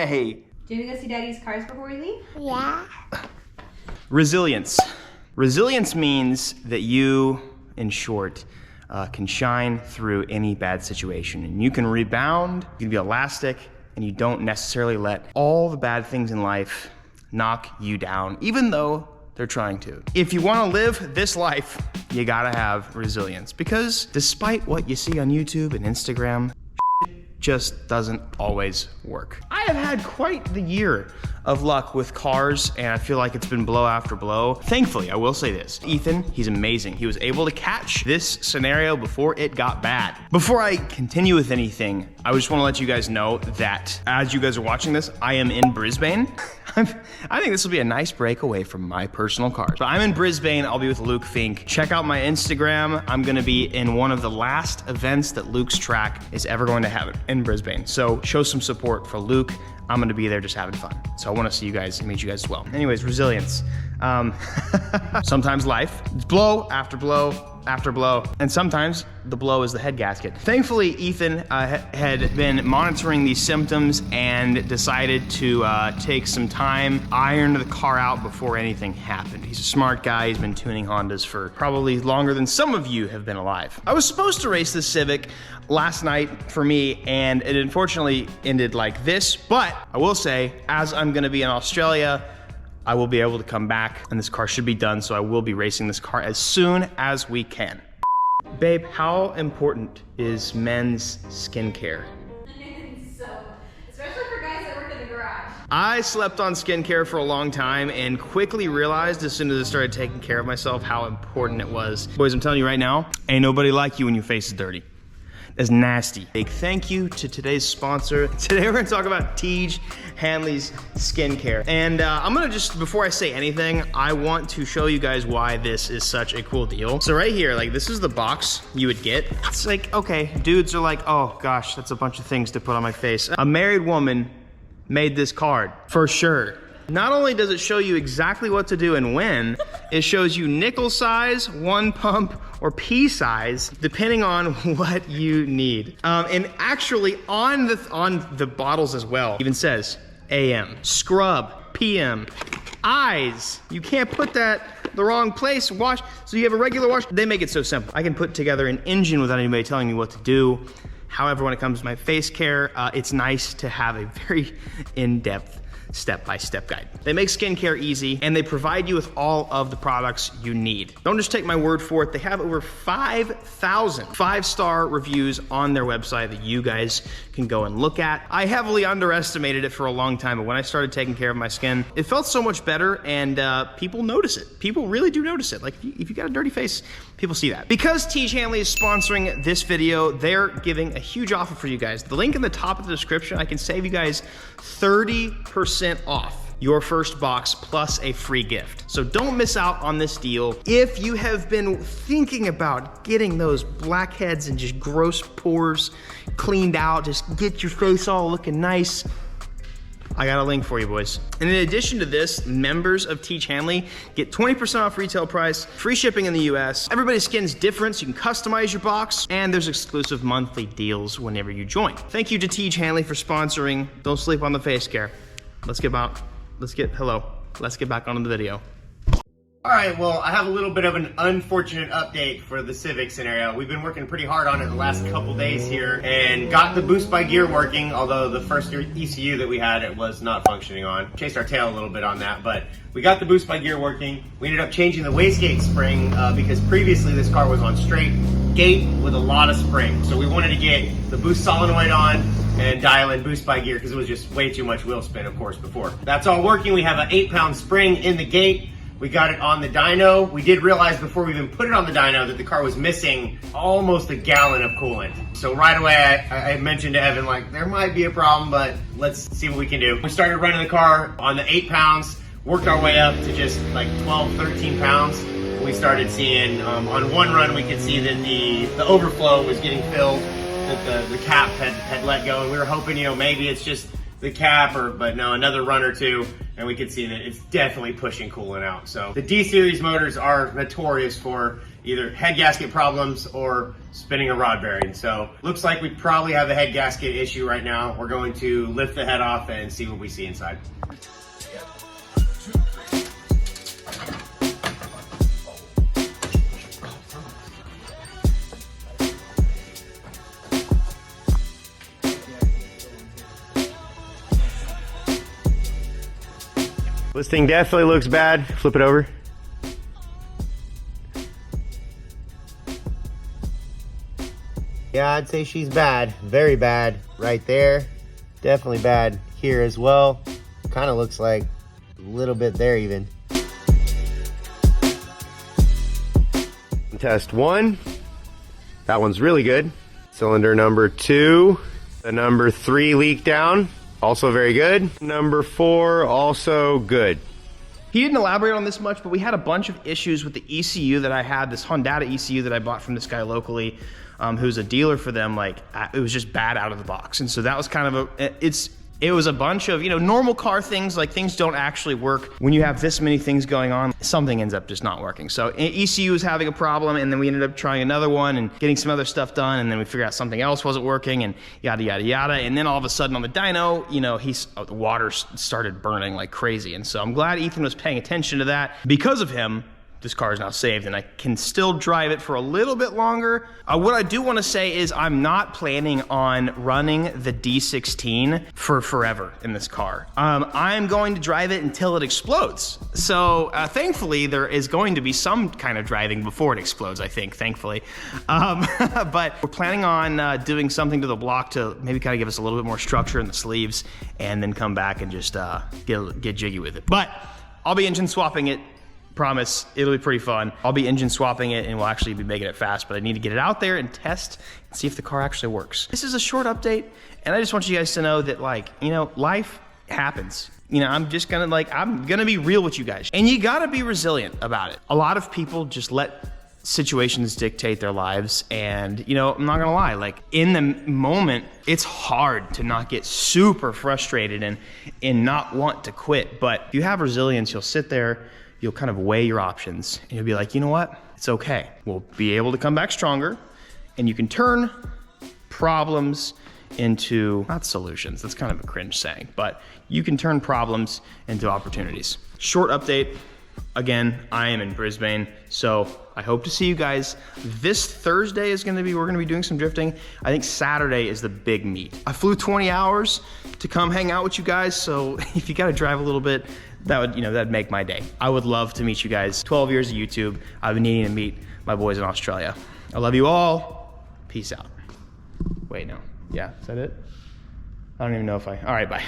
way. Do you want to go see Daddy's cars before we leave? Yeah. Resilience. Resilience means that you, in short, can shine through any bad situation. And you can rebound, you can be elastic, and you don't necessarily let all the bad things in life knock you down, even though they're trying to. If you want to live this life, you gotta have resilience, because despite what you see on YouTube and Instagram, just doesn't always work. I have had quite the year of luck with cars, and I feel like it's been blow after blow. Thankfully, I will say this, Ethan, he's amazing. He was able to catch this scenario before it got bad. Before I continue with anything, I just wanna let you guys know that as you guys are watching this, I am in Brisbane. I think this will be a nice break away from my personal cars. But I'm in Brisbane, I'll be with Luke Fink. Check out my Instagram. I'm gonna be in one of the last events that Luke's track is ever going to have in Brisbane. So show some support for Luke. I'm gonna be there just having fun. So I wanna see you guys and meet you guys as well. Anyways, resilience. Sometimes life, it's blow after blow after blow, and sometimes the blow is the head gasket. Thankfully, Ethan had been monitoring these symptoms and decided to take some time, iron the car out before anything happened. He's a smart guy, he's been tuning Hondas for probably longer than some of you have been alive. I was supposed to race the Civic last night for me, and it unfortunately ended like this, but I will say, as I'm gonna be in Australia, I will be able to come back and this car should be done, so I will be racing this car as soon as we can. Babe, how important is men's skincare? So, especially for guys that work in the garage. I slept on skincare for a long time and quickly realized as soon as I started taking care of myself how important it was. Boys, I'm telling you right now, ain't nobody like you when your face is dirty. That's nasty. Big thank you to today's sponsor. Today we're gonna talk about Tej Hanley's skincare. And I'm gonna just, before I say anything, I want to show you guys why this is such a cool deal. So right here, like this is the box you would get. It's like, okay, dudes are like, oh gosh, that's a bunch of things to put on my face. A married woman made this card, for sure. Not only does it show you exactly what to do and when, it shows you nickel size, one pump, or pea size, depending on what you need. And actually on the bottles as well, even says AM, scrub, PM, eyes. You can't put that the wrong place, wash, so you have a regular wash. They make it so simple. I can put together an engine without anybody telling me what to do. However, when it comes to my face care, it's nice to have a very in-depth step-by-step guide. They make skincare easy and they provide you with all of the products you need. Don't just take my word for it. They have over 5,000 five-star reviews on their website that you guys can go and look at. I heavily underestimated it for a long time, but when I started taking care of my skin, it felt so much better, and people notice it. People really do notice it. Like if you got a dirty face, people see that. Because Tej Hanley is sponsoring this video, they're giving a huge offer for you guys. The link in the top of the description, I can save you guys 30% off your first box plus a free gift. So don't miss out on this deal. If you have been thinking about getting those blackheads and just gross pores cleaned out, just get your face all looking nice, I got a link for you, boys. And in addition to this, members of Tej Hanley get 20% off retail price, free shipping in the US. Everybody's skin's different, so you can customize your box, and there's exclusive monthly deals whenever you join. Thank you to Tej Hanley for sponsoring. Don't sleep on the face care. Let's get back onto the video. All right, well, I have a little bit of an unfortunate update for the Civic scenario. We've been working pretty hard on it the last couple days here and got the boost by gear working, although the first ECU that we had, it was not functioning on. Chased our tail a little bit on that, but we got the boost by gear working. We ended up changing the wastegate spring because previously this car was on straight gate with a lot of spring. So we wanted to get the boost solenoid on and dial in boost by gear because it was just way too much wheel spin, of course, before. That's all working. We have an 8-pound spring in the gate. We got it on the dyno. We did realize before we even put it on the dyno that the car was missing almost a gallon of coolant. So right away, I mentioned to Evan, like, there might be a problem, but let's see what we can do. We started running the car on the 8 pounds, worked our way up to just like 12, 13 pounds. We started seeing, on one run, we could see that the overflow was getting filled, that the cap had let go. And we were hoping, you know, maybe it's just the cap, but no, another run or two, and we could see that it's definitely pushing coolant out. So the D-Series motors are notorious for either head gasket problems or spinning a rod bearing. So looks like we probably have a head gasket issue right now. We're going to lift the head off and see what we see inside. This thing definitely looks bad. Flip it over. Yeah, I'd say she's bad. Very bad right there. Definitely bad here as well. Kind of looks like a little bit there even. Test 1. That one's really good. Cylinder number 2. The number 3 leak down. Also very good. Number 4, also good. He didn't elaborate on this much, but we had a bunch of issues with the ECU that I had, this Honda ECU that I bought from this guy locally, who's a dealer for them. Like, it was just bad out of the box. And so that was kind of it was a bunch of, normal car things, like things don't actually work. When you have this many things going on, something ends up just not working. So ECU was having a problem, and then we ended up trying another one and getting some other stuff done, and then we figured out something else wasn't working, and yada, yada, yada. And then all of a sudden on the dyno, the water started burning like crazy. And so I'm glad Ethan was paying attention to that. Because of him, this car is now saved, and I can still drive it for a little bit longer. What I do want to say is I'm not planning on running the D16 for forever in this car. I'm going to drive it until it explodes. So thankfully, there is going to be some kind of driving before it explodes, I think, thankfully. But we're planning on doing something to the block to maybe kind of give us a little bit more structure in the sleeves, and then come back and just get jiggy with it. But I'll be engine swapping it. Promise, it'll be pretty fun. I'll be engine swapping it, and we'll actually be making it fast, but I need to get it out there and test and see if the car actually works. This is a short update, and I just want you guys to know that, life happens. I'm gonna be real with you guys, and you gotta be resilient about it. A lot of people just let situations dictate their lives, and I'm not gonna lie, in the moment, it's hard to not get super frustrated and not want to quit. But if you have resilience, you'll sit there, you'll kind of weigh your options, and you'll be like, you know what? It's okay. We'll be able to come back stronger, and you can turn problems into, not solutions, that's kind of a cringe saying, but you can turn problems into opportunities. Short update. Again, I am in Brisbane, so I hope to see you guys. This Thursday we're gonna be doing some drifting. I think Saturday is the big meet. I flew 20 hours to come hang out with you guys, so if you gotta drive a little bit, that'd make my day. I would love to meet you guys. 12 years of YouTube, I've been needing to meet my boys in Australia. I love you all. Peace out. Wait, no. Yeah, is that it? I don't even know if all right, bye.